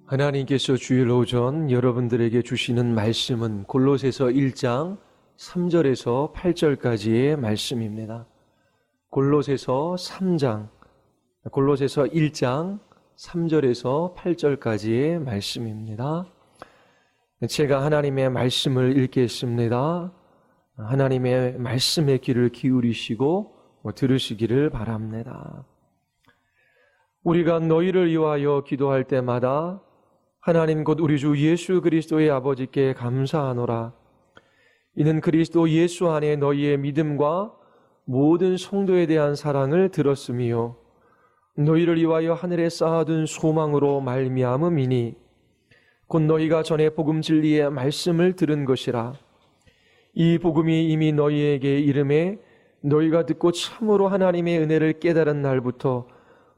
하나님께서 주일 오전 여러분들에게 주시는 말씀은 골로새서 1장 3절에서 8절까지의 말씀입니다. 골로새서 1장 3절에서 8절까지의 말씀입니다. 제가 하나님의 말씀을 읽겠습니다. 하나님의 말씀의 귀를 기울이시고 들으시기를 바랍니다. 우리가 너희를 위하여 기도할 때마다 하나님 곧 우리 주 예수 그리스도의 아버지께 감사하노라. 이는 그리스도 예수 안에 너희의 믿음과 모든 성도에 대한 사랑을 들었으며 너희를 위하여 하늘에 쌓아둔 소망으로 말미암음이니 곧 너희가 전에 복음 진리의 말씀을 들은 것이라. 이 복음이 이미 너희에게 이름에 너희가 듣고 참으로 하나님의 은혜를 깨달은 날부터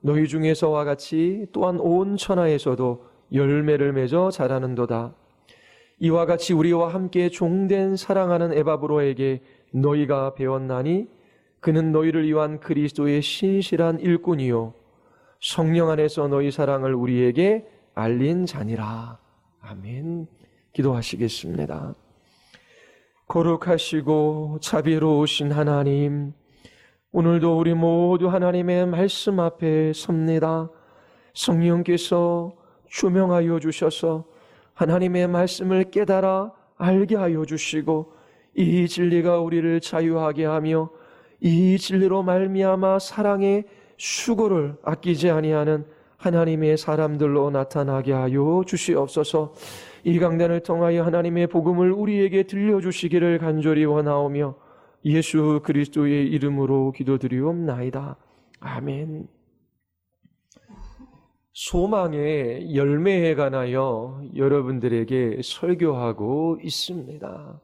너희 중에서와 같이 또한 온 천하에서도 열매를 맺어 자라는도다. 이와 같이 우리와 함께 종된 사랑하는 에바브로에게 너희가 배웠나니 그는 너희를 위한 그리스도의 신실한 일꾼이요 성령 안에서 너희 사랑을 우리에게 알린 자니라. 아멘. 기도하시겠습니다. 거룩하시고 자비로우신 하나님, 오늘도 우리 모두 하나님의 말씀 앞에 섭니다. 성령께서 조명하여 주셔서 하나님의 말씀을 깨달아 알게 하여 주시고 이 진리가 우리를 자유하게 하며 이 진리로 말미암아 사랑의 수고를 아끼지 아니하는 하나님의 사람들로 나타나게 하여 주시옵소서. 이 강단을 통하여 하나님의 복음을 우리에게 들려주시기를 간절히 원하오며 예수 그리스도의 이름으로 기도드리옵나이다. 아멘. 소망의 열매에 관하여 여러분들에게 설교하고 있습니다.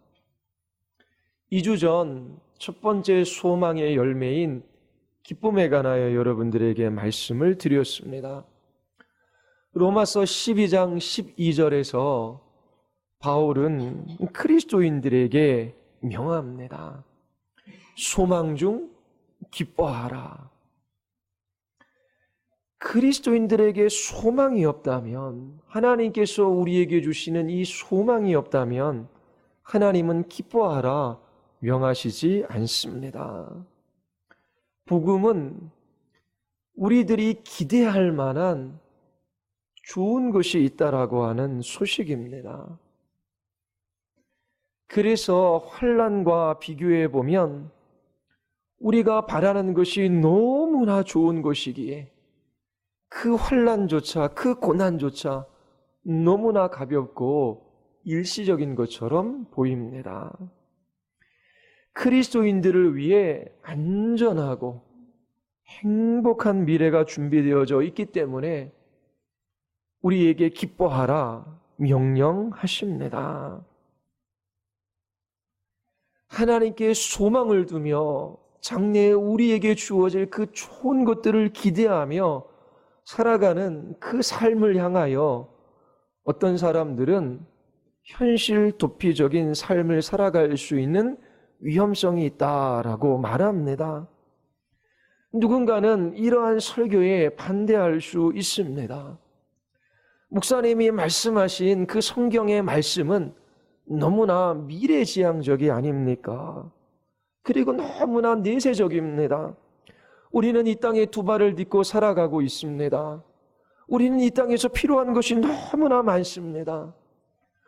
2주 전 첫 번째 소망의 열매인 기쁨에 관하여 여러분들에게 말씀을 드렸습니다. 로마서 12장 12절에서 바울은 그리스도인들에게 명합니다. 소망 중 기뻐하라. 그리스도인들에게 소망이 없다면, 하나님께서 우리에게 주시는 이 소망이 없다면 하나님은 기뻐하라 명하시지 않습니다. 복음은 우리들이 기대할 만한 좋은 것이 있다라고 하는 소식입니다. 그래서 환난과 비교해 보면 우리가 바라는 것이 너무나 좋은 것이기에 그 환난조차, 그 고난조차 너무나 가볍고 일시적인 것처럼 보입니다. 그리스도인들을 위해 안전하고 행복한 미래가 준비되어져 있기 때문에 우리에게 기뻐하라 명령하십니다. 하나님께 소망을 두며 장래에 우리에게 주어질 그 좋은 것들을 기대하며 살아가는 그 삶을 향하여 어떤 사람들은 현실 도피적인 삶을 살아갈 수 있는 위험성이 있다라고 말합니다. 누군가는 이러한 설교에 반대할 수 있습니다. 목사님이 말씀하신 그 성경의 말씀은 너무나 미래지향적이 아닙니까? 그리고 너무나 내세적입니다. 우리는 이 땅에 두 발을 딛고 살아가고 있습니다. 우리는 이 땅에서 필요한 것이 너무나 많습니다.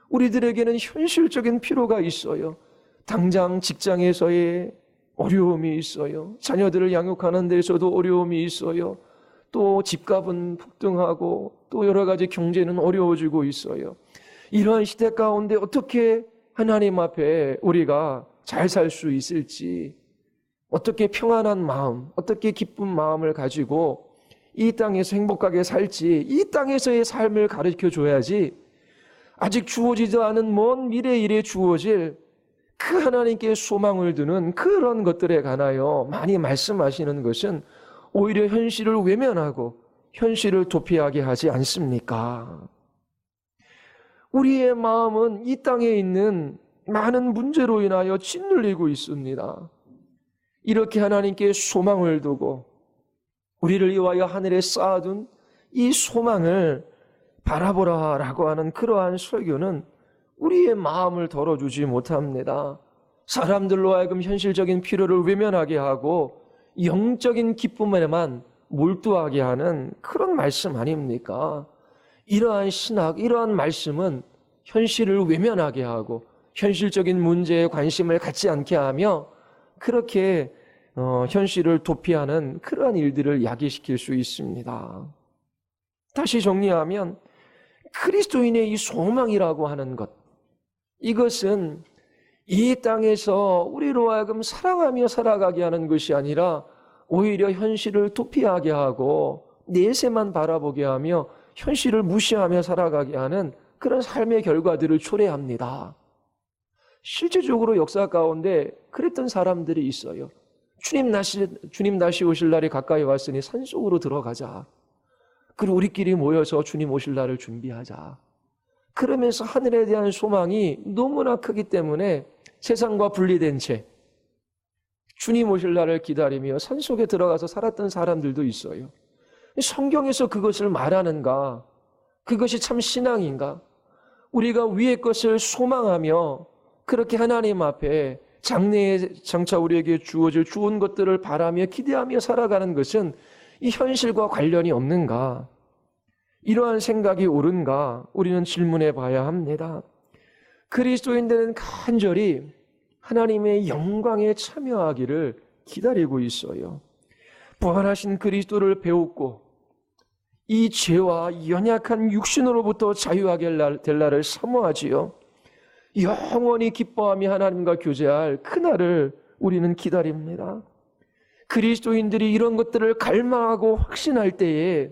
우리들에게는 현실적인 필요가 있어요. 당장 직장에서의 어려움이 있어요. 자녀들을 양육하는 데서도 어려움이 있어요. 또 집값은 폭등하고 또 여러 가지 경제는 어려워지고 있어요. 이러한 시대 가운데 어떻게 하나님 앞에 우리가 잘 살 수 있을지, 어떻게 평안한 마음, 어떻게 기쁜 마음을 가지고 이 땅에서 행복하게 살지, 이 땅에서의 삶을 가르쳐 줘야지 아직 주어지지 않은 먼 미래 일에 주어질 그 하나님께 소망을 두는 그런 것들에 관하여 많이 말씀하시는 것은 오히려 현실을 외면하고 현실을 도피하게 하지 않습니까? 우리의 마음은 이 땅에 있는 많은 문제로 인하여 짓눌리고 있습니다. 이렇게 하나님께 소망을 두고 우리를 위하여 하늘에 쌓아둔 이 소망을 바라보라라고 하는 그러한 설교는 우리의 마음을 덜어주지 못합니다. 사람들로 하여금 현실적인 필요를 외면하게 하고 영적인 기쁨에만 몰두하게 하는 그런 말씀 아닙니까? 이러한 신학, 이러한 말씀은 현실을 외면하게 하고 현실적인 문제에 관심을 갖지 않게 하며 그렇게 현실을 도피하는 그러한 일들을 야기시킬 수 있습니다. 다시 정리하면 그리스도인의 이 소망이라고 하는 것, 이것은 이 땅에서 우리로 하여금 사랑하며 살아가게 하는 것이 아니라 오히려 현실을 도피하게 하고 내세만 바라보게 하며 현실을 무시하며 살아가게 하는 그런 삶의 결과들을 초래합니다. 실제적으로 역사 가운데 그랬던 사람들이 있어요. 주님 다시 오실 날이 가까이 왔으니 산속으로 들어가자. 그리고 우리끼리 모여서 주님 오실 날을 준비하자. 그러면서 하늘에 대한 소망이 너무나 크기 때문에 세상과 분리된 채 주님 오실 날을 기다리며 산속에 들어가서 살았던 사람들도 있어요. 성경에서 그것을 말하는가? 그것이 참 신앙인가? 우리가 위의 것을 소망하며 그렇게 하나님 앞에 장래에 장차 우리에게 주어질 좋은 것들을 바라며 기대하며 살아가는 것은 이 현실과 관련이 없는가? 이러한 생각이 옳은가? 우리는 질문해 봐야 합니다. 그리스도인들은 간절히 하나님의 영광에 참여하기를 기다리고 있어요. 부활하신 그리스도를 배웠고 이 죄와 연약한 육신으로부터 자유하게 될 날을 사모하지요. 영원히 기뻐하며 하나님과 교제할 그날을 우리는 기다립니다. 그리스도인들이 이런 것들을 갈망하고 확신할 때에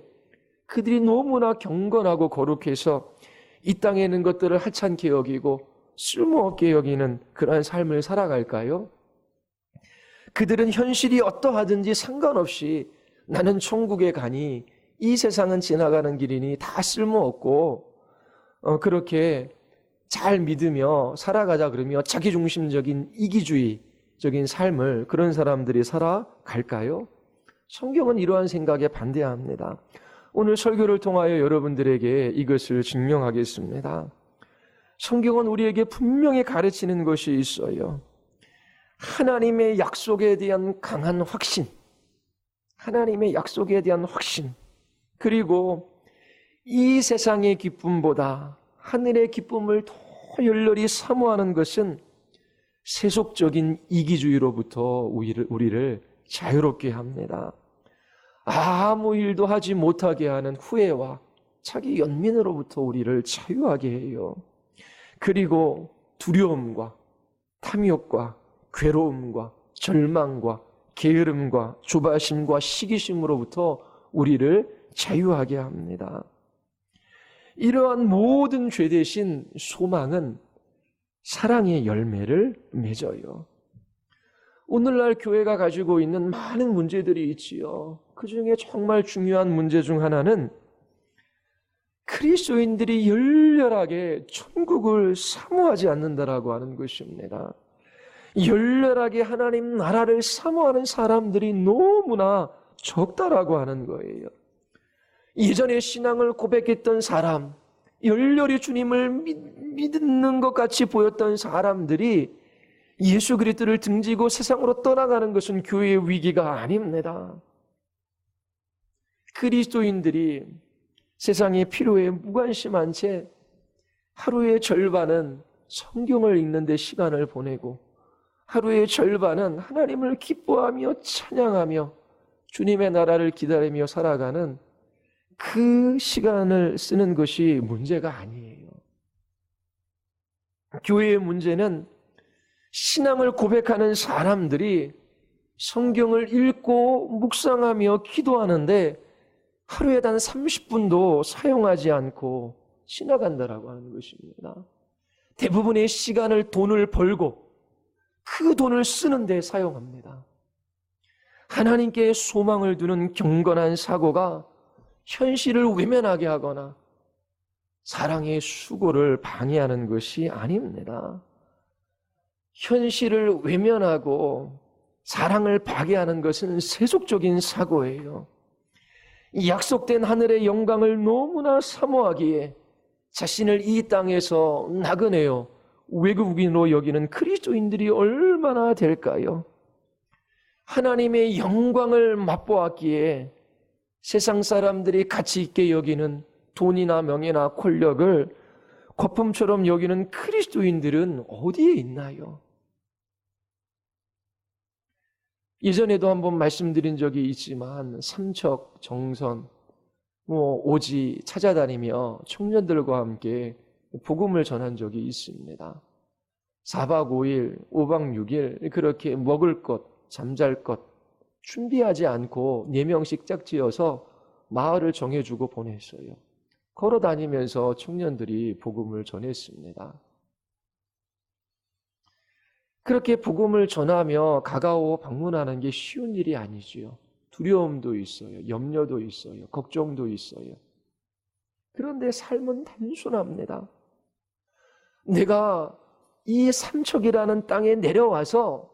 그들이 너무나 경건하고 거룩해서 이 땅에 있는 것들을 하찮게 여기고 쓸모없게 여기는 그러한 삶을 살아갈까요? 그들은 현실이 어떠하든지 상관없이 나는 천국에 가니 이 세상은 지나가는 길이니 다 쓸모없고 그렇게 잘 믿으며 살아가자 그러며 자기중심적인 이기주의적인 삶을 그런 사람들이 살아갈까요? 성경은 이러한 생각에 반대합니다. 오늘 설교를 통하여 여러분들에게 이것을 증명하겠습니다. 성경은 우리에게 분명히 가르치는 것이 있어요. 하나님의 약속에 대한 강한 확신, 하나님의 약속에 대한 확신, 그리고 이 세상의 기쁨보다 하늘의 기쁨을 더 열렬히 사모하는 것은 세속적인 이기주의로부터 우리를 자유롭게 합니다. 아무 일도 하지 못하게 하는 후회와 자기 연민으로부터 우리를 자유하게 해요. 그리고 두려움과 탐욕과 괴로움과 절망과 게으름과 조바심과 시기심으로부터 우리를 자유하게 합니다. 이러한 모든 죄 대신 소망은 사랑의 열매를 맺어요. 오늘날 교회가 가지고 있는 많은 문제들이 있지요. 그 중에 정말 중요한 문제 중 하나는 그리스도인들이 열렬하게 천국을 사모하지 않는다라고 하는 것입니다. 열렬하게 하나님 나라를 사모하는 사람들이 너무나 적다라고 하는 거예요. 예전에 신앙을 고백했던 사람, 열렬히 주님을 믿는 것 같이 보였던 사람들이 예수 그리스도를 등지고 세상으로 떠나가는 것은 교회의 위기가 아닙니다. 그리스도인들이 세상의 필요에 무관심한 채 하루의 절반은 성경을 읽는 데 시간을 보내고 하루의 절반은 하나님을 기뻐하며 찬양하며 주님의 나라를 기다리며 살아가는 그 시간을 쓰는 것이 문제가 아니에요. 교회의 문제는 신앙을 고백하는 사람들이 성경을 읽고 묵상하며 기도하는데 하루에 단 30분도 사용하지 않고 지나간다라고 하는 것입니다. 대부분의 시간을 돈을 벌고 그 돈을 쓰는 데 사용합니다. 하나님께 소망을 두는 경건한 사고가 현실을 외면하게 하거나 사랑의 수고를 방해하는 것이 아닙니다. 현실을 외면하고 사랑을 파괴하는 것은 세속적인 사고예요. 이 약속된 하늘의 영광을 너무나 사모하기에 자신을 이 땅에서 나그네요 외국인으로 여기는 그리스도인들이 얼마나 될까요? 하나님의 영광을 맛보았기에 세상 사람들이 가치 있게 여기는 돈이나 명예나 권력을 거품처럼 여기는 그리스도인들은 어디에 있나요? 예전에도 한번 말씀드린 적이 있지만 삼척, 정선, 오지 찾아다니며 청년들과 함께 복음을 전한 적이 있습니다. 4박 5일, 5박 6일 그렇게 먹을 것, 잠잘 것 준비하지 않고 4명씩 짝지어서 마을을 정해주고 보냈어요. 걸어 다니면서 청년들이 복음을 전했습니다. 그렇게 복음을 전하며 가까워 방문하는 게 쉬운 일이 아니지요. 두려움도 있어요. 염려도 있어요. 걱정도 있어요. 그런데 삶은 단순합니다. 내가 이 삼척이라는 땅에 내려와서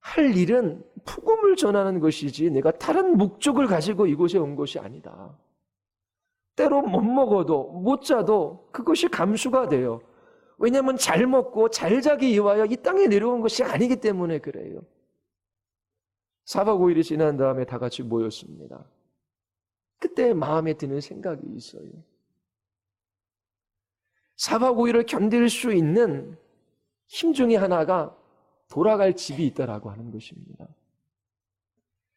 할 일은 복음을 전하는 것이지 내가 다른 목적을 가지고 이곳에 온 것이 아니다. 때로 못 먹어도 못 자도 그것이 감수가 돼요. 왜냐하면 잘 먹고 잘 자기 위하여 이 땅에 내려온 것이 아니기 때문에 그래요. 4박 5일이 지난 다음에 다 같이 모였습니다. 그때 마음에 드는 생각이 있어요. 4박 5일을 견딜 수 있는 힘 중에 하나가 돌아갈 집이 있다라고 하는 것입니다.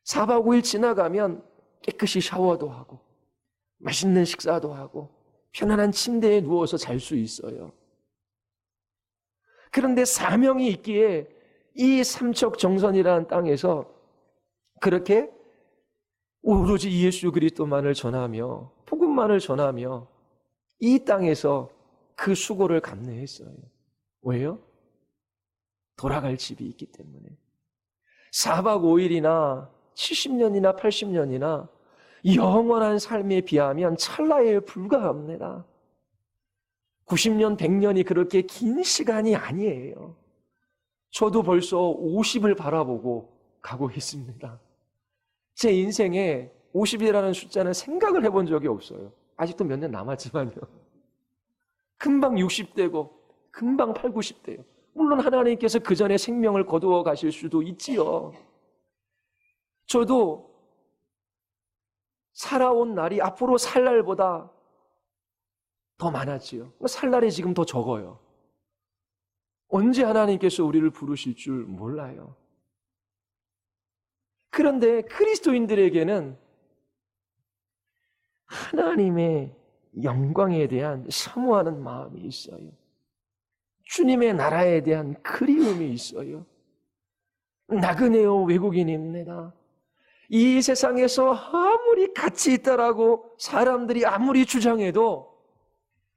4박 5일 지나가면 깨끗이 샤워도 하고 맛있는 식사도 하고 편안한 침대에 누워서 잘 수 있어요. 그런데 사명이 있기에 이 삼척 정선이라는 땅에서 그렇게 오로지 예수 그리스도만을 전하며 복음만을 전하며 이 땅에서 그 수고를 감내했어요. 왜요? 돌아갈 집이 있기 때문에. 4박 5일이나 70년이나 80년이나 영원한 삶에 비하면 찰나에 불과합니다. 90년, 100년이 그렇게 긴 시간이 아니에요. 저도 벌써 50을 바라보고 가고 있습니다. 제 인생에 50이라는 숫자는 생각을 해본 적이 없어요. 아직도 몇 년 남았지만요. 금방 60대고 금방 8, 90대요. 물론 하나님께서 그 전에 생명을 거두어 가실 수도 있지요. 저도 살아온 날이 앞으로 살 날보다 더 많았지요. 살 날이 지금 더 적어요. 언제 하나님께서 우리를 부르실 줄 몰라요. 그런데 그리스도인들에게는 하나님의 영광에 대한 사모하는 마음이 있어요. 주님의 나라에 대한 그리움이 있어요. 나그네요 외국인입니다. 이 세상에서 아무리 가치 있다라고 사람들이 아무리 주장해도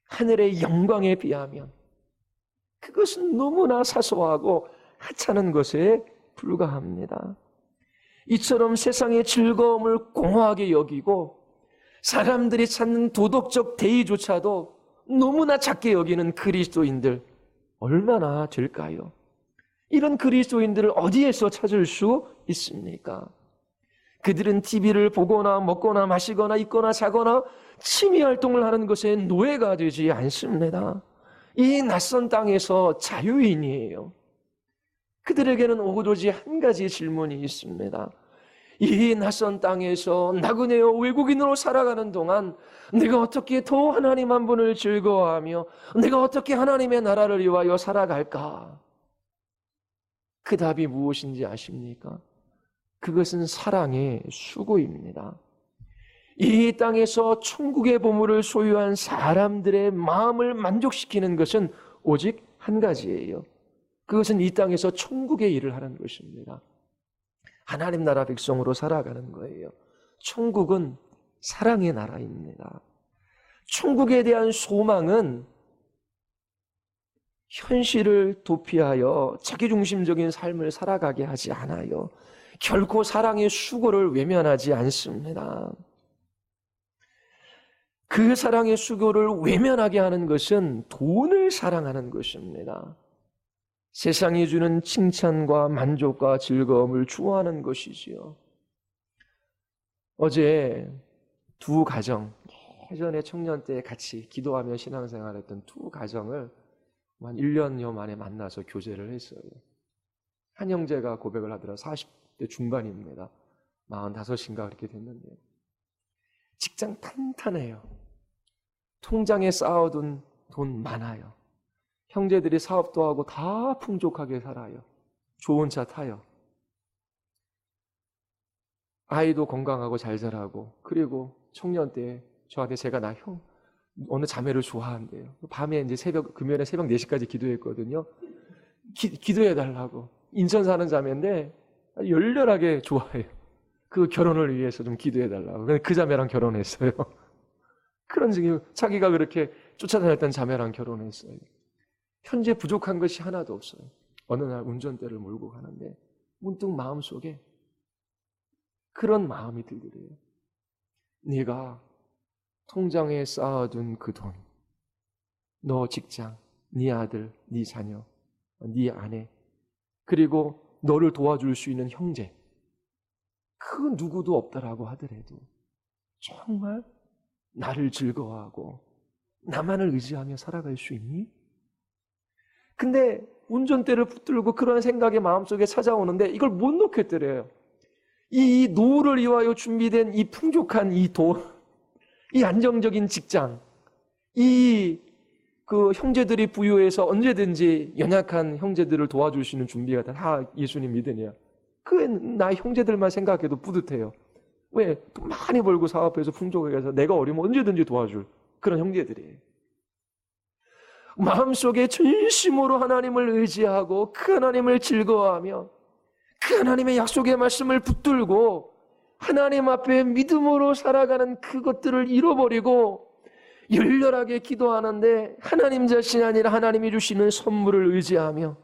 하늘의 영광에 비하면 그것은 너무나 사소하고 하찮은 것에 불과합니다. 이처럼 세상의 즐거움을 공허하게 여기고 사람들이 찾는 도덕적 대의조차도 너무나 작게 여기는 그리스도인들 얼마나 될까요? 이런 그리스도인들을 어디에서 찾을 수 있습니까? 그들은 TV를 보거나 먹거나 마시거나 입거나 자거나 취미활동을 하는 것에 노예가 되지 않습니다. 이 낯선 땅에서 자유인이에요. 그들에게는 오로지 한 가지 질문이 있습니다. 이 낯선 땅에서 나그네요 외국인으로 살아가는 동안 내가 어떻게 더 하나님 한 분을 즐거워하며 내가 어떻게 하나님의 나라를 위하여 살아갈까? 그 답이 무엇인지 아십니까? 그것은 사랑의 수고입니다. 이 땅에서 천국의 보물을 소유한 사람들의 마음을 만족시키는 것은 오직 한 가지예요. 그것은 이 땅에서 천국의 일을 하는 것입니다. 하나님 나라 백성으로 살아가는 거예요. 천국은 사랑의 나라입니다. 천국에 대한 소망은 현실을 도피하여 자기중심적인 삶을 살아가게 하지 않아요. 결코 사랑의 수고를 외면하지 않습니다. 그 사랑의 수고를 외면하게 하는 것은 돈을 사랑하는 것입니다. 세상이 주는 칭찬과 만족과 즐거움을 좋아하는 것이지요. 어제 두 가정, 예전에 청년 때 같이 기도하며 신앙생활했던 두 가정을 한 1년여 만에 만나서 교제를 했어요. 한 형제가 고백을 하더라. 40대 중반입니다. 45인가 그렇게 됐는데요. 직장 탄탄해요. 통장에 쌓아둔 돈 많아요. 형제들이 사업도 하고 다 풍족하게 살아요. 좋은 차 타요. 아이도 건강하고 잘 자라고, 그리고 청년 때 저한테 제가 어느 자매를 좋아한대요. 밤에 이제 금요일에 새벽 4시까지 기도했거든요. 기도해달라고. 인천 사는 자매인데 열렬하게 좋아해요. 그 결혼을 위해서 좀 기도해달라고. 그 자매랑 결혼했어요. 그런 식이 자기가 그렇게 쫓아다녔던 자매랑 결혼했어요. 현재 부족한 것이 하나도 없어요. 어느 날 운전대를 몰고 가는데 문득 마음속에 그런 마음이 들더래요. 네가 통장에 쌓아둔 그 돈, 너 직장, 네 아들, 네 자녀, 네 아내, 그리고 너를 도와줄 수 있는 형제, 그 누구도 없다라고 하더라도 정말 나를 즐거워하고 나만을 의지하며 살아갈 수 있니? 근데 운전대를 붙들고 그런 생각이 마음속에 찾아오는데 이걸 못 놓겠더래요. 이 노후를 위하여 준비된 이 풍족한 이 돈, 이 안정적인 직장, 그 형제들이 부유해서 언제든지 연약한 형제들을 도와줄 수 있는 준비가 다 예수님 믿으냐. 나 형제들만 생각해도 뿌듯해요. 왜? 돈 많이 벌고 사업해서 풍족하게 해서 내가 어려우면 언제든지 도와줄 그런 형제들이에요. 마음속에 전심으로 하나님을 의지하고 그 하나님을 즐거워하며 그 하나님의 약속의 말씀을 붙들고 하나님 앞에 믿음으로 살아가는 그것들을 잃어버리고 열렬하게 기도하는데 하나님 자신 아니라 하나님이 주시는 선물을 의지하며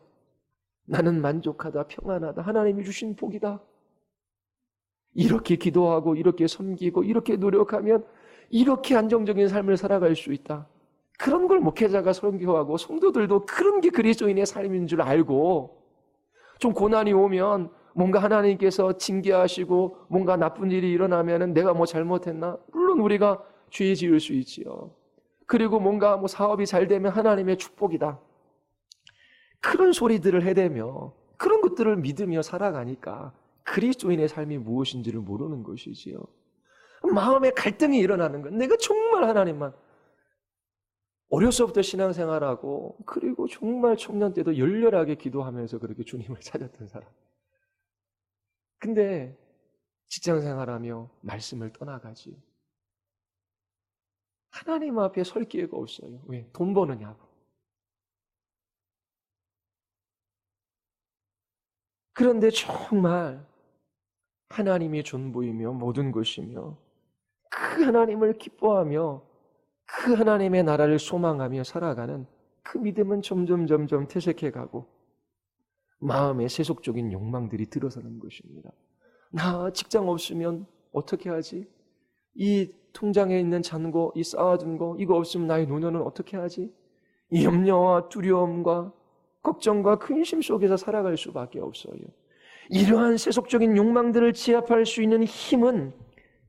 나는 만족하다, 평안하다, 하나님이 주신 복이다. 이렇게 기도하고 이렇게 섬기고 이렇게 노력하면 이렇게 안정적인 삶을 살아갈 수 있다. 그런 걸 목회자가 설교하고 성도들도 그런 게 그리스도인의 삶인 줄 알고 좀 고난이 오면 뭔가 하나님께서 징계하시고 뭔가 나쁜 일이 일어나면 내가 뭐 잘못했나? 물론 우리가 죄 지을 수 있지요. 그리고 뭔가 사업이 잘 되면 하나님의 축복이다. 그런 소리들을 해대며 그런 것들을 믿으며 살아가니까 그리스도인의 삶이 무엇인지를 모르는 것이지요. 마음에 갈등이 일어나는 건 내가 정말 하나님만 어려서부터 신앙생활하고 그리고 정말 청년 때도 열렬하게 기도하면서 그렇게 주님을 찾았던 사람. 근데 직장생활하며 말씀을 떠나가지. 하나님 앞에 설 기회가 없어요. 왜? 돈 버느냐고. 그런데 정말 하나님이 전부이며 모든 것이며 그 하나님을 기뻐하며 그 하나님의 나라를 소망하며 살아가는 그 믿음은 점점 퇴색해가고 마음의 세속적인 욕망들이 들어서는 것입니다. 나 직장 없으면 어떻게 하지? 이 통장에 있는 잔고, 이 쌓아둔 거, 이거 없으면 나의 노년은 어떻게 하지? 이 염려와 두려움과 걱정과 근심 속에서 살아갈 수밖에 없어요. 이러한 세속적인 욕망들을 제압할 수 있는 힘은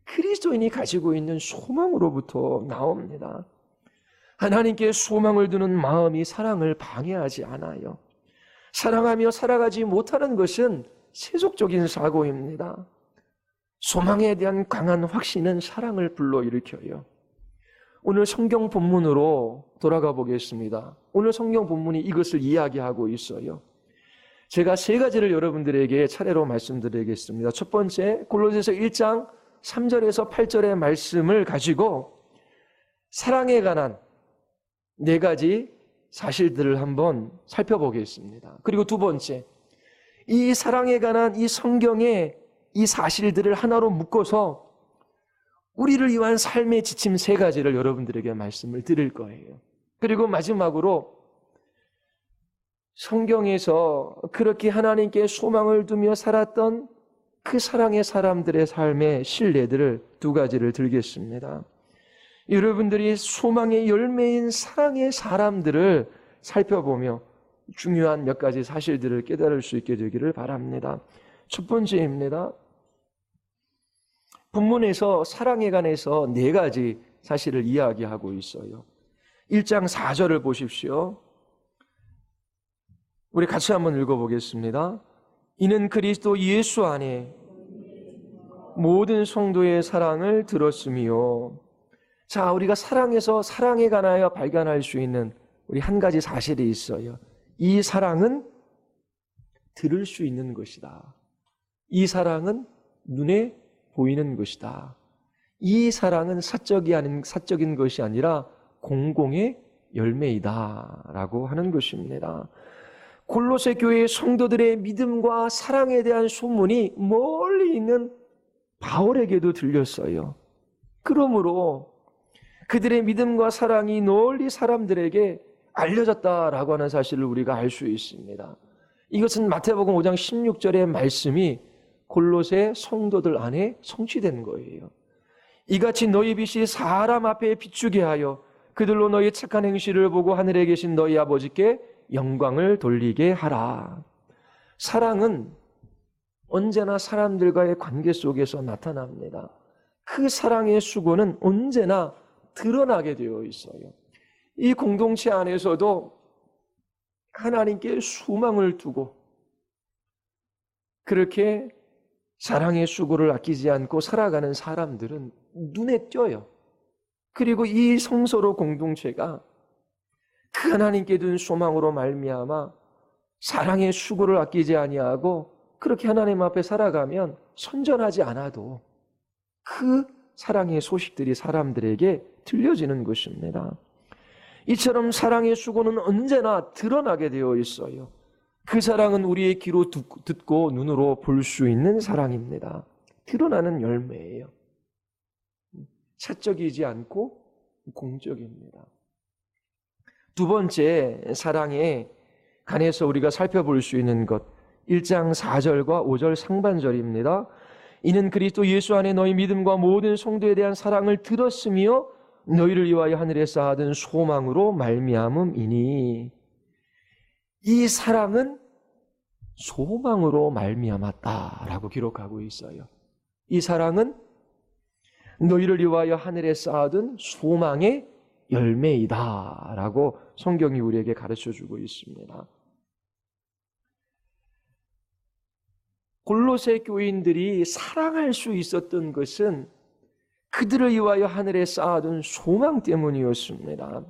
그리스도인이 가지고 있는 소망으로부터 나옵니다. 하나님께 소망을 두는 마음이 사랑을 방해하지 않아요. 사랑하며 살아가지 못하는 것은 세속적인 사고입니다. 소망에 대한 강한 확신은 사랑을 불러일으켜요. 오늘 성경 본문으로 돌아가 보겠습니다. 오늘 성경 본문이 이것을 이야기하고 있어요. 제가 3가지를 여러분들에게 차례로 말씀드리겠습니다. 첫 번째, 골로새서 1장 3절에서 8절의 말씀을 가지고 사랑에 관한 4가지 사실들을 한번 살펴보겠습니다. 그리고 두 번째, 이 사랑에 관한 이 성경의 이 사실들을 하나로 묶어서 우리를 위한 삶의 지침 3가지를 여러분들에게 말씀을 드릴 거예요. 그리고 마지막으로 성경에서 그렇게 하나님께 소망을 두며 살았던 그 사랑의 사람들의 삶의 신뢰들을 2가지를 들겠습니다. 여러분들이 소망의 열매인 사랑의 사람들을 살펴보며 중요한 몇 가지 사실들을 깨달을 수 있게 되기를 바랍니다. 첫 번째입니다. 본문에서 사랑에 관해서 네 가지 사실을 이야기하고 있어요. 1장 4절을 보십시오. 우리 같이 한번 읽어보겠습니다. 이는 그리스도 예수 안에 모든 성도의 사랑을 들었으며. 자, 우리가 사랑에서 사랑에 관하여 발견할 수 있는 우리 한 가지 사실이 있어요. 이 사랑은 들을 수 있는 것이다. 이 사랑은 눈에 보이는 것이다. 이 사랑은 사적인 것이 아니라 공공의 열매이다 라고 하는 것입니다. 골로새 교회의 성도들의 믿음과 사랑에 대한 소문이 멀리 있는 바울에게도 들렸어요. 그러므로 그들의 믿음과 사랑이 널리 사람들에게 알려졌다라고 하는 사실을 우리가 알 수 있습니다. 이것은 마태복음 5장 16절의 말씀이 골로새 성도들 안에 성취된 거예요. 이같이 너희 빛이 사람 앞에 비추게 하여 그들로 너희 착한 행실을 보고 하늘에 계신 너희 아버지께 영광을 돌리게 하라. 사랑은 언제나 사람들과의 관계 속에서 나타납니다. 그 사랑의 수고는 언제나 드러나게 되어 있어요. 이 공동체 안에서도 하나님께 소망을 두고 그렇게 사랑의 수고를 아끼지 않고 살아가는 사람들은 눈에 띄어요. 그리고 이 성서로 공동체가 그 하나님께 둔 소망으로 말미암아 사랑의 수고를 아끼지 아니하고 그렇게 하나님 앞에 살아가면 선전하지 않아도 그 사랑의 소식들이 사람들에게 들려지는 것입니다. 이처럼 사랑의 수고는 언제나 드러나게 되어 있어요. 그 사랑은 우리의 귀로 듣고 눈으로 볼 수 있는 사랑입니다. 드러나는 열매예요. 사적이지 않고 공적입니다. 두 번째, 사랑에 관해서 우리가 살펴볼 수 있는 것, 1장 4절과 5절 상반절입니다. 이는 그리스도 예수 안에 너희 믿음과 모든 성도에 대한 사랑을 들었으며 너희를 위하여 하늘에 쌓아둔 소망으로 말미암음이니. 이 사랑은 소망으로 말미암았다라고 기록하고 있어요. 이 사랑은 너희를 위하여 하늘에 쌓아둔 소망의 열매이다라고 성경이 우리에게 가르쳐주고 있습니다. 골로새 교인들이 사랑할 수 있었던 것은 그들을 위하여 하늘에 쌓아둔 소망 때문이었습니다.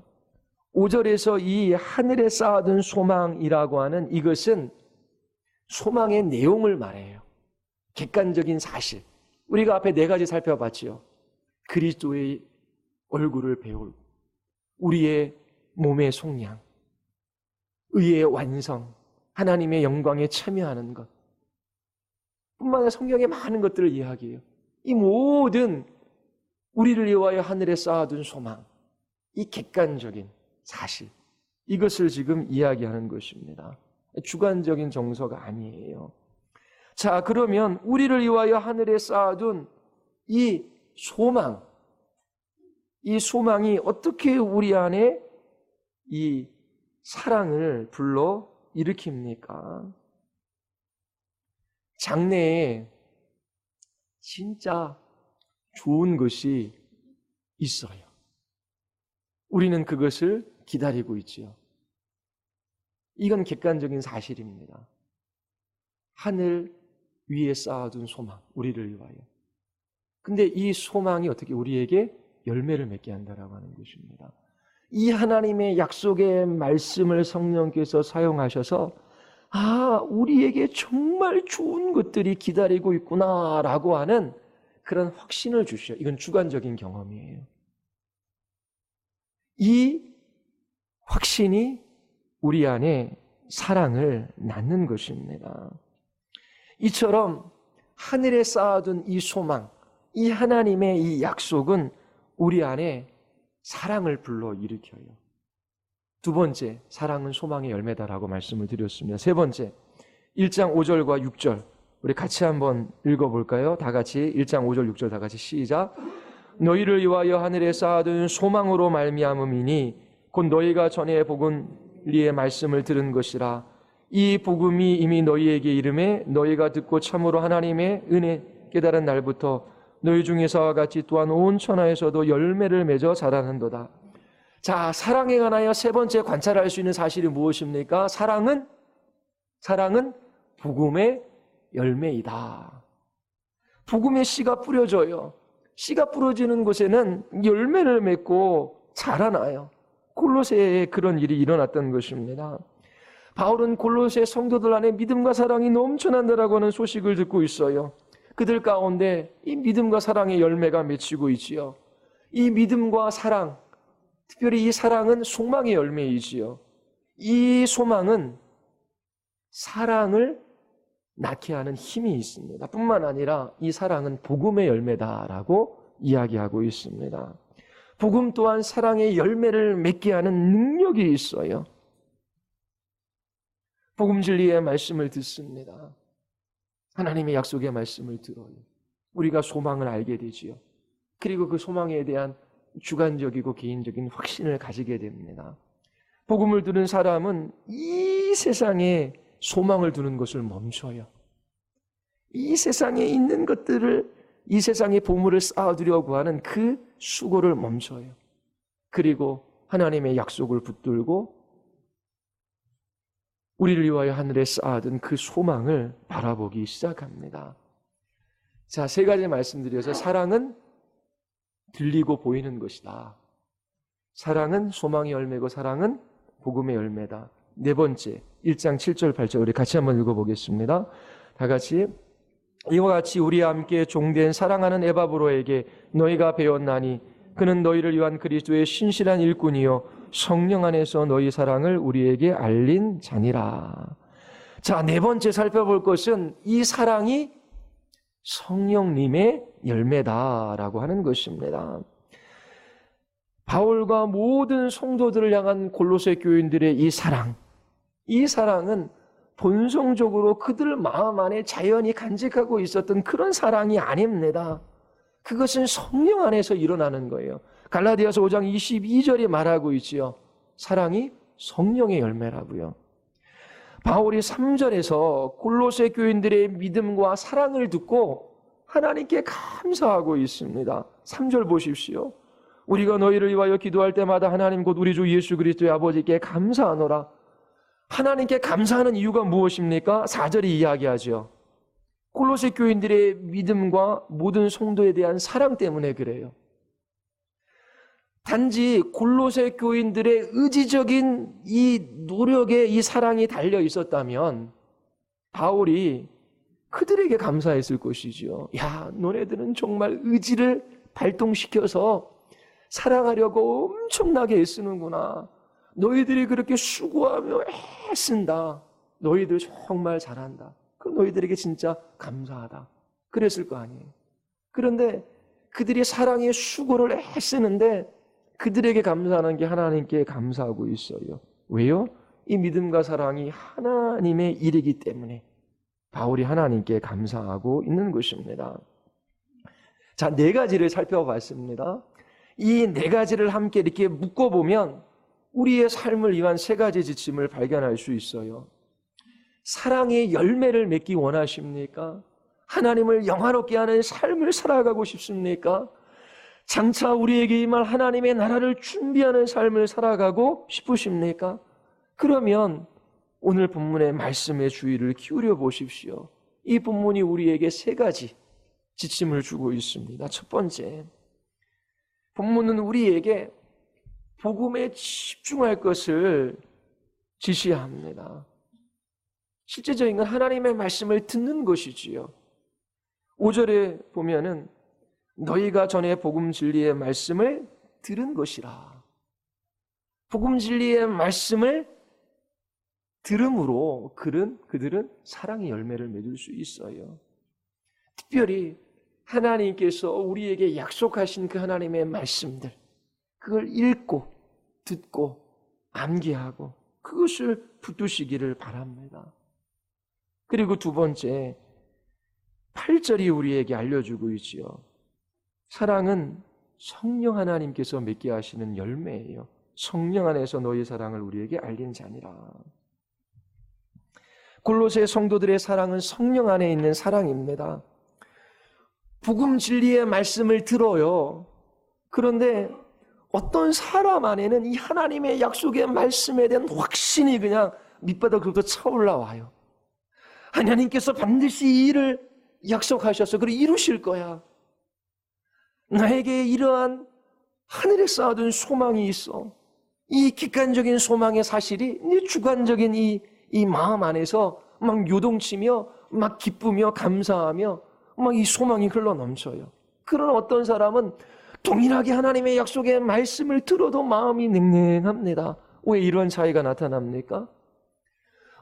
5절에서 이 하늘에 쌓아둔 소망이라고 하는 이것은 소망의 내용을 말해요. 객관적인 사실. 우리가 앞에 네 가지 살펴봤지요. 그리스도의 얼굴을 배울, 우리의 몸의 속량, 의의 완성, 하나님의 영광에 참여하는 것. 뿐만 아니라 성경에 많은 것들을 이야기해요. 이 모든 우리를 위하여 하늘에 쌓아둔 소망, 이 객관적인 사실, 이것을 지금 이야기하는 것입니다. 주관적인 정서가 아니에요. 자, 그러면 우리를 위하여 하늘에 쌓아둔 이 소망, 이 소망이 어떻게 우리 안에 이 사랑을 불러 일으킵니까? 장래에 진짜 좋은 것이 있어요. 우리는 그것을 기다리고 있지요. 이건 객관적인 사실입니다. 하늘 위에 쌓아둔 소망, 우리를 위하여. 근데 이 소망이 어떻게 우리에게 열매를 맺게 한다라고 하는 것입니다. 이 하나님의 약속의 말씀을 성령께서 사용하셔서 우리에게 정말 좋은 것들이 기다리고 있구나라고 하는 그런 확신을 주셔요. 이건 주관적인 경험이에요. 이 확신이 우리 안에 사랑을 낳는 것입니다. 이처럼 하늘에 쌓아둔 이 소망, 이 하나님의 이 약속은 우리 안에 사랑을 불러 일으켜요. 두 번째, 사랑은 소망의 열매다라고 말씀을 드렸습니다. 세 번째, 1장 5절과 6절 우리 같이 한번 읽어볼까요? 다 같이 1장 5절 6절 다 같이 시작. 너희를 위하여 하늘에 쌓아둔 소망으로 말미암음이니 곧 너희가 전에 복은 리의 말씀을 들은 것이라. 이 복음이 이미 너희에게 이름에 너희가 듣고 참으로 하나님의 은혜 깨달은 날부터 너희 중에서와 같이 또한 온 천하에서도 열매를 맺어 자라는도다. 자, 사랑에 관하여 세 번째 관찰할 수 있는 사실이 무엇입니까? 사랑은 복음의 열매이다. 복음의 씨가 뿌려져요. 씨가 뿌려지는 곳에는 열매를 맺고 자라나요. 골로새에 그런 일이 일어났던 것입니다. 바울은 골로새 성도들 안에 믿음과 사랑이 넘쳐난다라고 하는 소식을 듣고 있어요. 그들 가운데 이 믿음과 사랑의 열매가 맺히고 있지요. 이 믿음과 사랑, 특별히 이 사랑은 소망의 열매이지요. 이 소망은 사랑을 낳게 하는 힘이 있습니다. 뿐만 아니라 이 사랑은 복음의 열매다라고 이야기하고 있습니다. 복음 또한 사랑의 열매를 맺게 하는 능력이 있어요. 복음 진리의 말씀을 듣습니다. 하나님의 약속의 말씀을 들어요. 우리가 소망을 알게 되지요. 그리고 그 소망에 대한 주관적이고 개인적인 확신을 가지게 됩니다. 복음을 들은 사람은 이 세상에 소망을 두는 것을 멈춰요. 이 세상에 있는 것들을, 이 세상의 보물을 쌓아두려고 하는 그 수고를 멈춰요. 그리고 하나님의 약속을 붙들고 우리를 위하여 하늘에 쌓아둔 그 소망을 바라보기 시작합니다. 자, 세 가지 말씀드려서 사랑은 들리고 보이는 것이다. 사랑은 소망의 열매고 사랑은 복음의 열매다. 네 번째, 1장 7절 8절 우리 같이 한번 읽어보겠습니다. 다 같이. 이와 같이 우리와 함께 종된 사랑하는 에바브로에게 너희가 배웠나니 그는 너희를 위한 그리스도의 신실한 일꾼이요 성령 안에서 너희 사랑을 우리에게 알린 자니라. 자, 네 번째 살펴볼 것은 이 사랑이 성령님의 열매다라고 하는 것입니다. 바울과 모든 성도들을 향한 골로새 교인들의 이 사랑은 본성적으로 그들 마음 안에 자연히 간직하고 있었던 그런 사랑이 아닙니다. 그것은 성령 안에서 일어나는 거예요. 갈라디아서 5장 22절이 말하고 있지요. 사랑이 성령의 열매라고요. 바울이 3절에서 골로새 교인들의 믿음과 사랑을 듣고 하나님께 감사하고 있습니다. 3절 보십시오. 우리가 너희를 위하여 기도할 때마다 하나님 곧 우리 주 예수 그리스도의 아버지께 감사하노라. 하나님께 감사하는 이유가 무엇입니까? 4절이 이야기하죠. 골로새 교인들의 믿음과 모든 성도에 대한 사랑 때문에 그래요. 단지 골로새 교인들의 의지적인 이 노력에 이 사랑이 달려 있었다면 바울이 그들에게 감사했을 것이죠. 야, 너네들은 정말 의지를 발동시켜서 사랑하려고 엄청나게 애쓰는구나. 너희들이 그렇게 수고하며 애쓴다. 너희들 정말 잘한다. 그럼 너희들에게 진짜 감사하다. 그랬을 거 아니에요. 그런데 그들이 사랑의 수고를 애쓰는데 그들에게 감사하는 게 하나님께 감사하고 있어요. 왜요? 이 믿음과 사랑이 하나님의 일이기 때문에 바울이 하나님께 감사하고 있는 것입니다. 자, 네 가지를 살펴봤습니다. 이 네 가지를 함께 이렇게 묶어보면 우리의 삶을 위한 세 가지 지침을 발견할 수 있어요. 사랑의 열매를 맺기 원하십니까? 하나님을 영화롭게 하는 삶을 살아가고 싶습니까? 장차 우리에게 임할 하나님의 나라를 준비하는 삶을 살아가고 싶으십니까? 그러면 오늘 본문의 말씀에 주의를 기울여 보십시오. 이 본문이 우리에게 세 가지 지침을 주고 있습니다. 첫 번째, 본문은 우리에게 복음에 집중할 것을 지시합니다. 실제적인 건 하나님의 말씀을 듣는 것이지요. 5절에 보면은 너희가 전에 복음 진리의 말씀을 들은 것이라. 복음 진리의 말씀을 들음으로 그들은 사랑의 열매를 맺을 수 있어요. 특별히 하나님께서 우리에게 약속하신 그 하나님의 말씀들, 그걸 읽고 듣고 암기하고 그것을 붙드시기를 바랍니다. 그리고 두 번째, 8절이 우리에게 알려주고 있지요. 사랑은 성령 하나님께서 맺게 하시는 열매예요. 성령 안에서 너희 사랑을 우리에게 알린 자니라. 골로새 성도들의 사랑은 성령 안에 있는 사랑입니다. 복음 진리의 말씀을 들어요. 그런데 어떤 사람 안에는 이 하나님의 약속의 말씀에 대한 확신이 그냥 밑바닥으로부터 차올라와요. 하나님께서 반드시 이 일을 약속하셔서 그리고 이루실 거야. 나에게 이러한 하늘에 쌓아둔 소망이 있어. 이 객관적인 소망의 사실이 이 주관적인 이 마음 안에서 막 요동치며 막 기쁘며 감사하며 막 이 소망이 흘러 넘쳐요. 그런 어떤 사람은 동일하게 하나님의 약속의 말씀을 들어도 마음이 냉랭합니다. 왜 이런 차이가 나타납니까?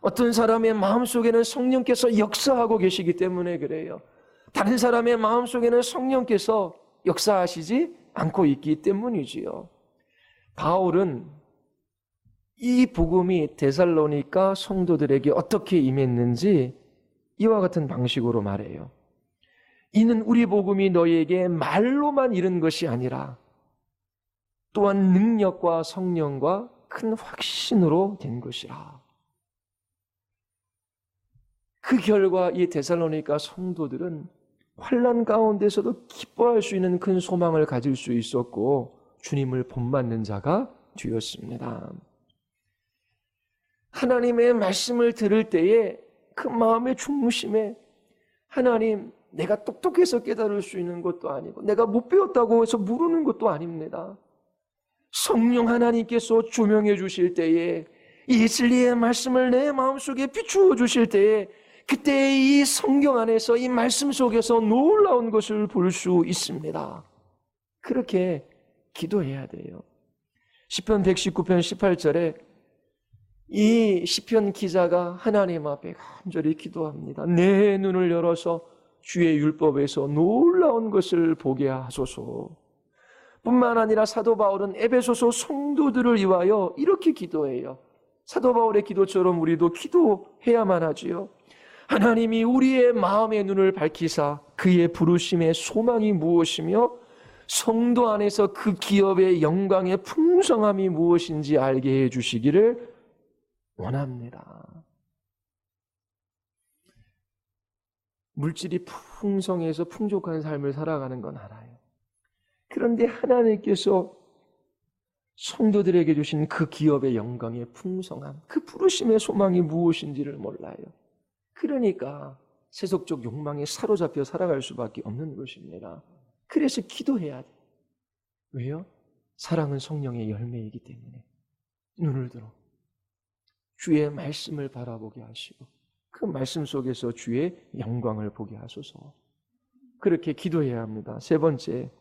어떤 사람의 마음속에는 성령께서 역사하고 계시기 때문에 그래요. 다른 사람의 마음속에는 성령께서 역사하시지 않고 있기 때문이지요. 바울은 이 복음이 데살로니가 성도들에게 어떻게 임했는지 이와 같은 방식으로 말해요. 이는 우리 복음이 너희에게 말로만 이른 것이 아니라 또한 능력과 성령과 큰 확신으로 된 것이라. 그 결과 이 데살로니가 성도들은 환난 가운데서도 기뻐할 수 있는 큰 소망을 가질 수 있었고 주님을 본받는 자가 되었습니다. 하나님의 말씀을 들을 때에 그 마음의 중심에 하나님, 내가 똑똑해서 깨달을 수 있는 것도 아니고 내가 못 배웠다고 해서 모르는 것도 아닙니다. 성령 하나님께서 조명해 주실 때에 이 진리의 말씀을 내 마음속에 비추어 주실 때에 그때 이 성경 안에서 이 말씀 속에서 놀라운 것을 볼 수 있습니다. 그렇게 기도해야 돼요. 시편 119편 18절에 이 시편 기자가 하나님 앞에 간절히 기도합니다. 내 눈을 열어서 주의 율법에서 놀라운 것을 보게 하소서. 뿐만 아니라 사도 바울은 에베소서 성도들을 위하여 이렇게 기도해요. 사도 바울의 기도처럼 우리도 기도해야만 하지요. 하나님이 우리의 마음의 눈을 밝히사 그의 부르심의 소망이 무엇이며 성도 안에서 그 기업의 영광의 풍성함이 무엇인지 알게 해주시기를 원합니다. 물질이 풍성해서 풍족한 삶을 살아가는 건 알아요. 그런데 하나님께서 성도들에게 주신 그 기업의 영광의 풍성함, 그 부르심의 소망이 무엇인지를 몰라요. 그러니까 세속적 욕망에 사로잡혀 살아갈 수밖에 없는 것입니다. 그래서 기도해야 돼요. 왜요? 사랑은 성령의 열매이기 때문에. 눈을 들어 주의 말씀을 바라보게 하시고 그 말씀 속에서 주의 영광을 보게 하소서. 그렇게 기도해야 합니다. 세 번째,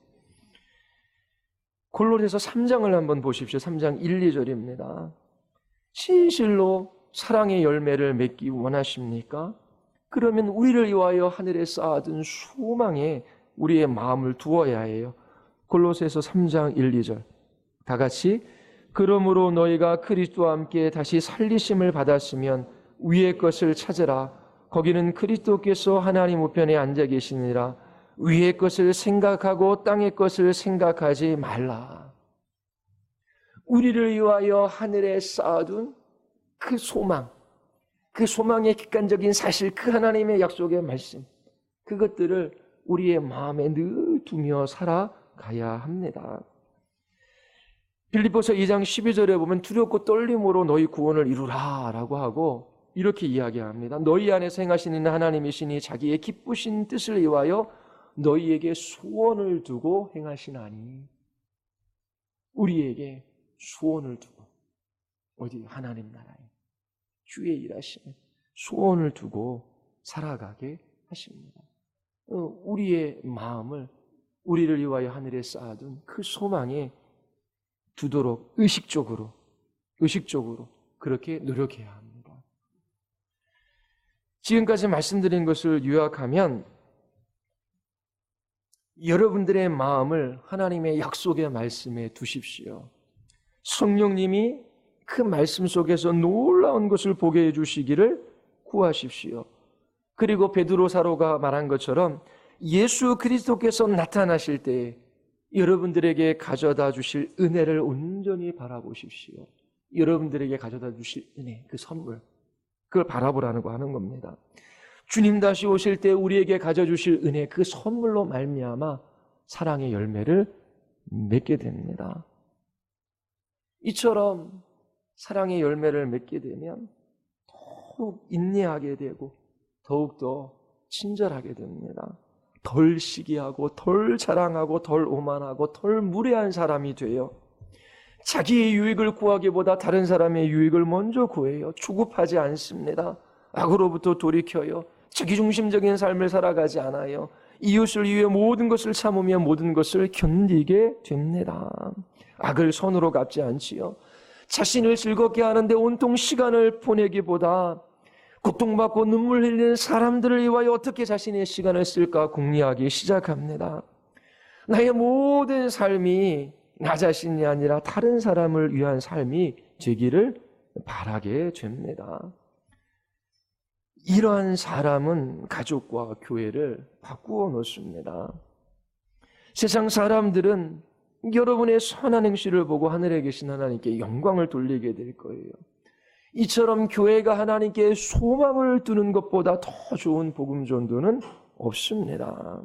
골로새서 3장을 한번 보십시오. 3장 1, 2절입니다. 진실로 사랑의 열매를 맺기 원하십니까? 그러면 우리를 위하여 하늘에 쌓아둔 소망에 우리의 마음을 두어야 해요. 골로새서 3장 1, 2절 다 같이 그러므로 너희가 그리스도와 함께 다시 살리심을 받았으면 위의 것을 찾으라. 거기는 그리스도께서 하나님 우편에 앉아 계시니라. 위의 것을 생각하고 땅의 것을 생각하지 말라. 우리를 위하여 하늘에 쌓아둔 그 소망, 그 소망의 객관적인 사실, 그 하나님의 약속의 말씀, 그것들을 우리의 마음에 늘 두며 살아가야 합니다. 빌립보서 2장 12절에 보면 두렵고 떨림으로 너희 구원을 이루라 라고 하고 이렇게 이야기합니다. 너희 안에서 행하시는 하나님이시니 자기의 기쁘신 뜻을 위하여 너희에게 소원을 두고 행하시나니. 우리에게 소원을 두고, 어디 하나님 나라에 주의 일하심에 소원을 두고 살아가게 하십니다. 우리의 마음을 우리를 위하여 하늘에 쌓아둔 그 소망에 두도록 의식적으로 그렇게 노력해야 합니다. 지금까지 말씀드린 것을 요약하면 여러분들의 마음을 하나님의 약속의 말씀에 두십시오. 성령님이 그 말씀 속에서 놀라운 것을 보게 해주시기를 구하십시오. 그리고 베드로 사도가 말한 것처럼 예수 그리스도께서 나타나실 때에 여러분들에게 가져다 주실 은혜를 온전히 바라보십시오. 여러분들에게 가져다 주실 은혜, 그 선물, 그걸 바라보라는 거 하는 겁니다. 주님 다시 오실 때 우리에게 가져주실 은혜, 그 선물로 말미암아 사랑의 열매를 맺게 됩니다. 이처럼 사랑의 열매를 맺게 되면 더욱 인내하게 되고 더욱더 친절하게 됩니다. 덜 시기하고 덜 자랑하고 덜 오만하고 덜 무례한 사람이 돼요. 자기의 유익을 구하기보다 다른 사람의 유익을 먼저 구해요. 추구하지 않습니다. 악으로부터 돌이켜요. 자기중심적인 삶을 살아가지 않아요. 이웃을 위해 모든 것을 참으며 모든 것을 견디게 됩니다. 악을 선으로 갚지 않지요. 자신을 즐겁게 하는데 온통 시간을 보내기보다 고통받고 눈물 흘리는 사람들을 위하여 어떻게 자신의 시간을 쓸까 궁리하기 시작합니다. 나의 모든 삶이 나 자신이 아니라 다른 사람을 위한 삶이 되기를 바라게 됩니다. 이러한 사람은 가족과 교회를 바꾸어 놓습니다. 세상 사람들은 여러분의 선한 행실을 보고 하늘에 계신 하나님께 영광을 돌리게 될 거예요. 이처럼 교회가 하나님께 소망을 두는 것보다 더 좋은 복음 전도는 없습니다.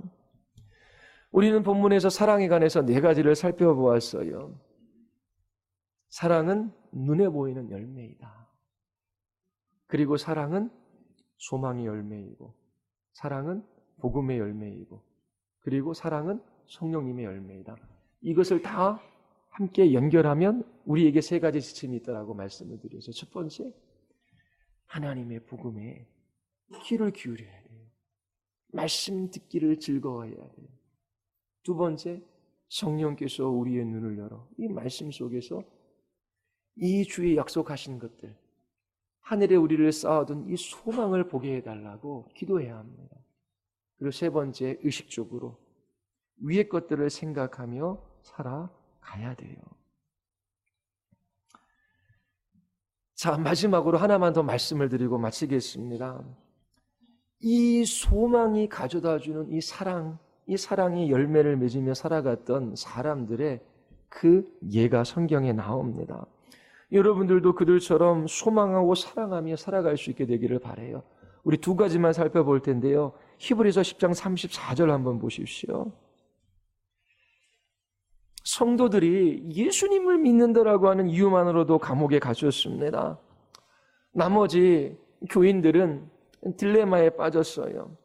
우리는 본문에서 사랑에 관해서 4가지를 살펴보았어요. 사랑은 눈에 보이는 열매이다. 그리고 사랑은 소망의 열매이고, 사랑은 복음의 열매이고, 그리고 사랑은 성령님의 열매이다. 이것을 다 함께 연결하면 우리에게 3가지 지침이 있다라고 말씀을 드려서, 첫 번째, 하나님의 복음에 귀를 기울여야 돼요. 말씀 듣기를 즐거워해야 돼요. 두 번째, 성령께서 우리의 눈을 열어 이 말씀 속에서 이 주의 약속하신 것들, 하늘에 우리를 쌓아둔 이 소망을 보게 해달라고 기도해야 합니다. 그리고 세 번째, 의식적으로 위의 것들을 생각하며 살아가야 돼요. 자, 마지막으로 하나만 더 말씀을 드리고 마치겠습니다. 이 소망이 가져다주는 이 사랑의 열매를 맺으며 살아갔던 사람들의 그 예가 성경에 나옵니다. 여러분들도 그들처럼 소망하고 사랑하며 살아갈 수 있게 되기를 바라요. 우리 2가지만 살펴볼 텐데요. 히브리서 10장 34절 한번 보십시오. 성도들이 예수님을 믿는다라고 하는 이유만으로도 감옥에 갇혔습니다. 나머지 교인들은 딜레마에 빠졌어요.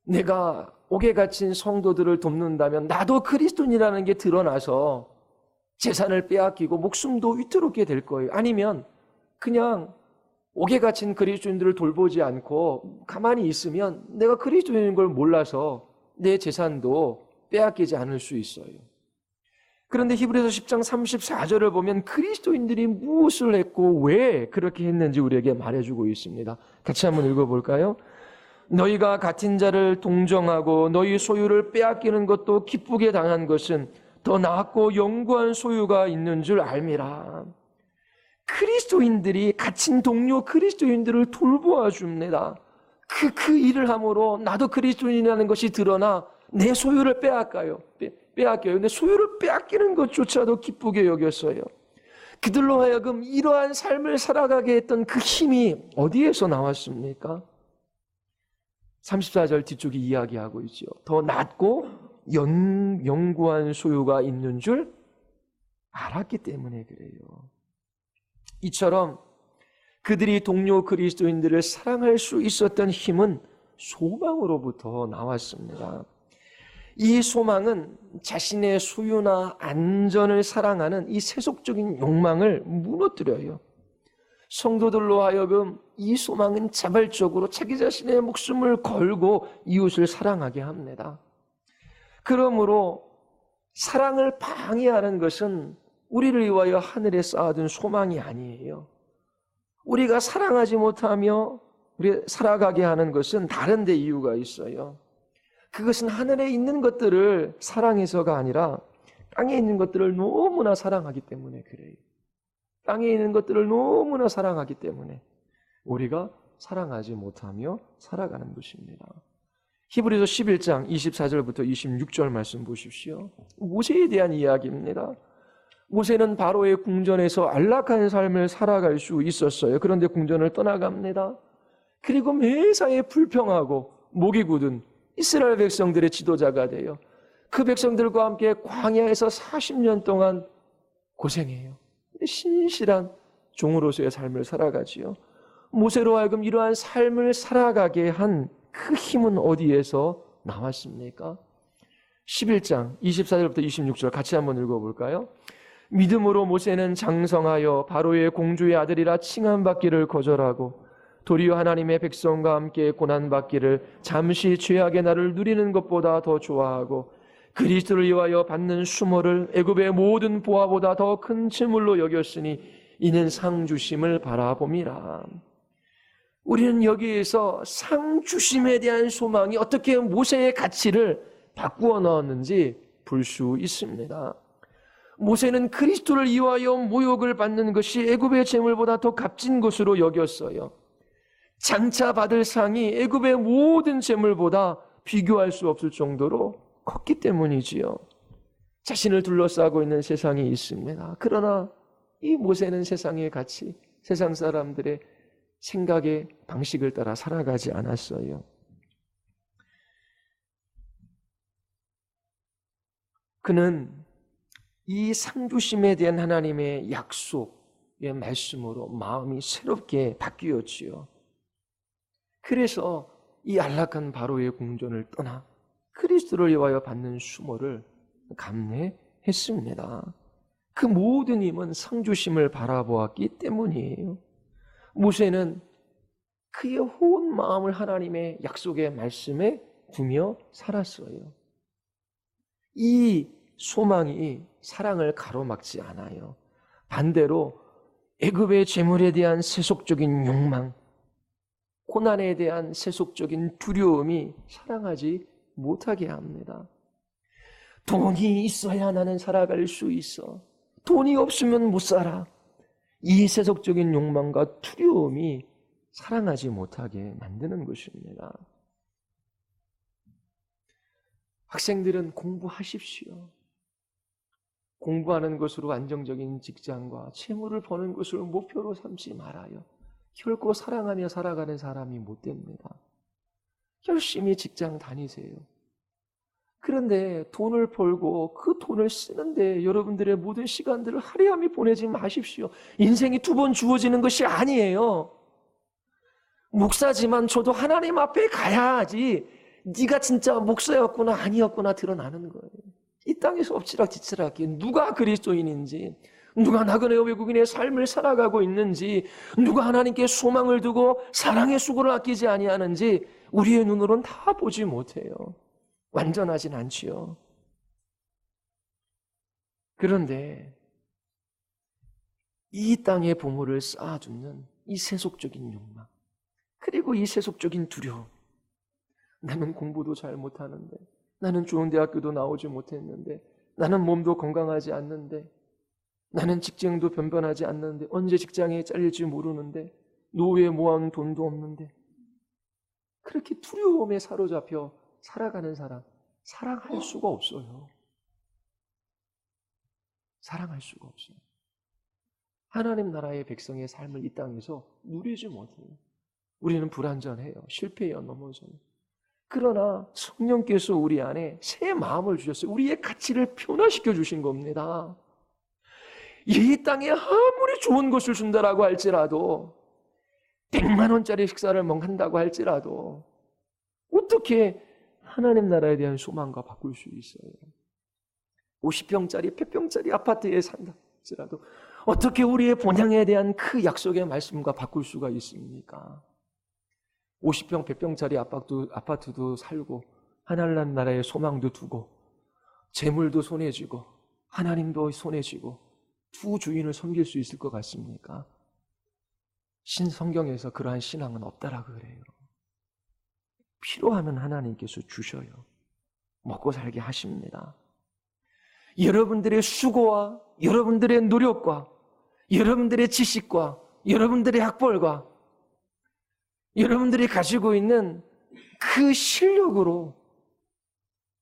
내가 옥에 갇힌 성도들을 돕는다면 나도 그리스도인이라는 게 드러나서 재산을 빼앗기고 목숨도 위태롭게 될 거예요. 아니면 그냥 옥에 갇힌 그리스도인들을 돌보지 않고 가만히 있으면 내가 그리스도인인 걸 몰라서 내 재산도 빼앗기지 않을 수 있어요. 그런데 히브리서 10장 34절을 보면 그리스도인들이 무엇을 했고 왜 그렇게 했는지 우리에게 말해주고 있습니다. 같이 한번 읽어볼까요? 너희가 같은 자를 동정하고 너희 소유를 빼앗기는 것도 기쁘게 당한 것은 더 낫고 영구한 소유가 있는 줄 알미라. 그리스도인들이 갇힌 동료 그리스도인들을 돌보아 줍니다. 그 일을 함으로 나도 그리스도인이라는 것이 드러나 내 소유를 빼앗겨요. 근데 소유를 빼앗기는 것조차도 기쁘게 여겼어요. 그들로 하여금 이러한 삶을 살아가게 했던 그 힘이 어디에서 나왔습니까? 34절 뒤쪽이 이야기하고 있죠. 더 낫고 영구한 소유가 있는 줄 알았기 때문에 그래요. 이처럼 그들이 동료 그리스도인들을 사랑할 수 있었던 힘은 소망으로부터 나왔습니다. 이 소망은 자신의 소유나 안전을 사랑하는 이 세속적인 욕망을 무너뜨려요. 성도들로 하여금 이 소망은 자발적으로 자기 자신의 목숨을 걸고 이웃을 사랑하게 합니다. 그러므로 사랑을 방해하는 것은 우리를 위하여 하늘에 쌓아둔 소망이 아니에요. 우리가 사랑하지 못하며 우리 살아가게 하는 것은 다른 데 이유가 있어요. 그것은 하늘에 있는 것들을 사랑해서가 아니라 땅에 있는 것들을 너무나 사랑하기 때문에 그래요. 땅에 있는 것들을 너무나 사랑하기 때문에 우리가 사랑하지 못하며 살아가는 것입니다. 히브리서 11장 24절부터 26절 말씀 보십시오. 모세에 대한 이야기입니다. 모세는 바로의 궁전에서 안락한 삶을 살아갈 수 있었어요. 그런데 궁전을 떠나갑니다. 그리고 매사에 불평하고 목이 굳은 이스라엘 백성들의 지도자가 되어 그 백성들과 함께 광야에서 40년 동안 고생해요. 신실한 종으로서의 삶을 살아가지요. 모세로 하여금 이러한 삶을 살아가게 한 그 힘은 어디에서 나왔습니까? 11장 24절부터 26절 같이 한번 읽어볼까요? 믿음으로 모세는 장성하여 바로의 공주의 아들이라 칭함받기를 거절하고 도리어 하나님의 백성과 함께 고난받기를 잠시 죄악의 날을 누리는 것보다 더 좋아하고 그리스도를 위하여 받는 수모를 애굽의 모든 보화보다 더 큰 재물로 여겼으니 이는 상 주심을 바라봄이라. 우리는 여기에서 상 주심에 대한 소망이 어떻게 모세의 가치를 바꾸어 넣었는지 볼 수 있습니다. 모세는 그리스도를 위하여 모욕을 받는 것이 애굽의 재물보다 더 값진 것으로 여겼어요. 장차 받을 상이 애굽의 모든 재물보다 비교할 수 없을 정도로 컸기 때문이지요. 자신을 둘러싸고 있는 세상이 있습니다. 그러나 이 모세는 세상의 가치, 세상 사람들의 생각의 방식을 따라 살아가지 않았어요. 그는 이 상주심에 대한 하나님의 약속의 말씀으로 마음이 새롭게 바뀌었지요. 그래서 이 안락한 바로의 궁전을 떠나 그리스도를 위하여 받는 수모를 감내했습니다. 그 모든 힘은 상주심을 바라보았기 때문이에요. 모세는 그의 온 마음을 하나님의 약속의 말씀에 두며 살았어요. 이 소망이 사랑을 가로막지 않아요. 반대로 애굽의 재물에 대한 세속적인 욕망, 고난에 대한 세속적인 두려움이 사랑하지 못하게 합니다. 돈이 있어야 나는 살아갈 수 있어. 돈이 없으면 못 살아. 이 세속적인 욕망과 두려움이 사랑하지 못하게 만드는 것입니다. 학생들은 공부하십시오. 공부하는 것으로 안정적인 직장과 채무를 버는 것을 목표로 삼지 말아요. 결코 사랑하며 살아가는 사람이 못 됩니다. 열심히 직장 다니세요. 그런데 돈을 벌고 그 돈을 쓰는데 여러분들의 모든 시간들을 할애하며 보내지 마십시오. 인생이 두 번 주어지는 것이 아니에요. 목사지만 저도 하나님 앞에 가야지 네가 진짜 목사였구나 아니었구나 드러나는 거예요. 이 땅에서 엎치락뒤치락 누가 그리스도인인지, 누가 나그네 외국인의 삶을 살아가고 있는지, 누가 하나님께 소망을 두고 사랑의 수고를 아끼지 아니하는지 우리의 눈으로는 다 보지 못해요. 완전하진 않지요. 그런데 이 땅의 보물을 쌓아두는 이 세속적인 욕망, 그리고 이 세속적인 두려움, 나는 공부도 잘 못하는데, 나는 좋은 대학교도 나오지 못했는데, 나는 몸도 건강하지 않는데, 나는 직장도 변변하지 않는데, 언제 직장에 잘릴지 모르는데, 노후에 모아놓은 돈도 없는데, 그렇게 두려움에 사로잡혀 살아가는 사람, 사랑할 수가 없어요. 사랑할 수가 없어요. 하나님 나라의 백성의 삶을 이 땅에서 누리지 못해요. 우리는 불완전해요. 실패해요, 넘어져요. 그러나 성령께서 우리 안에 새 마음을 주셨어요. 우리의 가치를 변화시켜 주신 겁니다. 이 땅에 아무리 좋은 것을 준다라고 할지라도 100만 원짜리 식사를 먹는다고 할지라도 어떻게 하나님 나라에 대한 소망과 바꿀 수 있어요? 50평짜리 100평짜리 아파트에 산다 할지라도 어떻게 우리의 본향에 대한 그 약속의 말씀과 바꿀 수가 있습니까? 50평 100평짜리 아파트도 살고 하나님 나라의 소망도 두고 재물도 손에 쥐고 하나님도 손에 쥐고 두 주인을 섬길 수 있을 것 같습니까? 신성경에서 그러한 신앙은 없다라고 그래요. 필요하면 하나님께서 주셔요. 먹고 살게 하십니다. 여러분들의 수고와 여러분들의 노력과 여러분들의 지식과 여러분들의 학벌과 여러분들이 가지고 있는 그 실력으로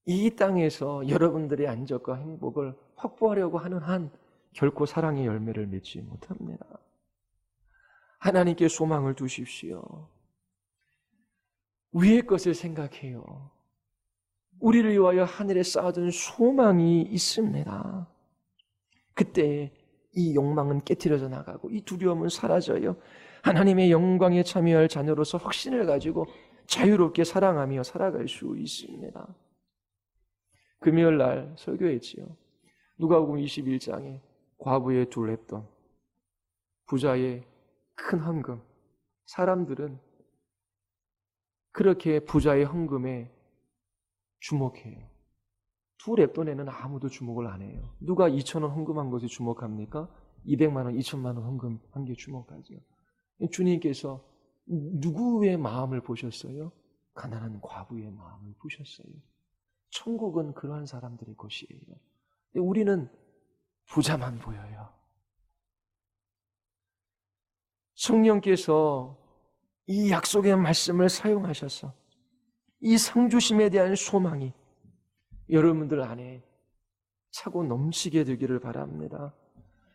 이 땅에서 여러분들의 안전과 행복을 확보하려고 하는 한 결코 사랑의 열매를 맺지 못합니다. 하나님께 소망을 두십시오. 위의 것을 생각해요. 우리를 위하여 하늘에 쌓아둔 소망이 있습니다. 그때 이 욕망은 깨트려져 나가고 이 두려움은 사라져요. 하나님의 영광에 참여할 자녀로서 확신을 가지고 자유롭게 사랑하며 살아갈 수 있습니다. 금요일 날 설교했지요. 누가복음 21장에 과부의 두 랩돈, 부자의 큰 헌금. 사람들은 그렇게 부자의 헌금에 주목해요. 두 랩돈에는 아무도 주목을 안 해요. 누가 2,000원 헌금한 것에 주목합니까? 200만 원, 2천만 원 헌금한 게 주목하죠. 주님께서 누구의 마음을 보셨어요? 가난한 과부의 마음을 보셨어요. 천국은 그러한 사람들의 곳이에요. 근데 우리는 부자만 보여요. 성령께서 이 약속의 말씀을 사용하셔서 이 상주심에 대한 소망이 여러분들 안에 차고 넘치게 되기를 바랍니다.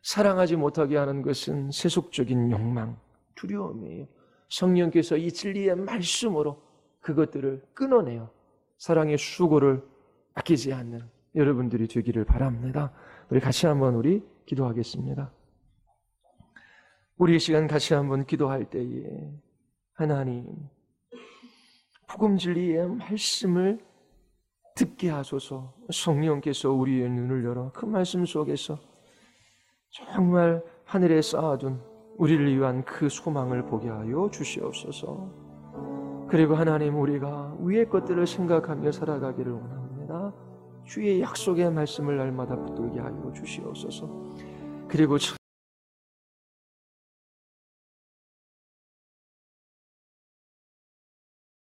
사랑하지 못하게 하는 것은 세속적인 욕망, 두려움이에요. 성령께서 이 진리의 말씀으로 그것들을 끊어내어 사랑의 수고를 아끼지 않는 여러분들이 되기를 바랍니다. 우리 같이 한번 기도하겠습니다. 우리 이 시간 같이 한번 기도할 때에 하나님, 복음 진리의 말씀을 듣게 하소서. 성령께서 우리의 눈을 열어 그 말씀 속에서 정말 하늘에 쌓아둔 우리를 위한 그 소망을 보게 하여 주시옵소서. 그리고 하나님, 우리가 위의 것들을 생각하며 살아가기를 원합니다. 주의 약속의 말씀을 날마다 붙들게 하여 주시옵소서. 그리고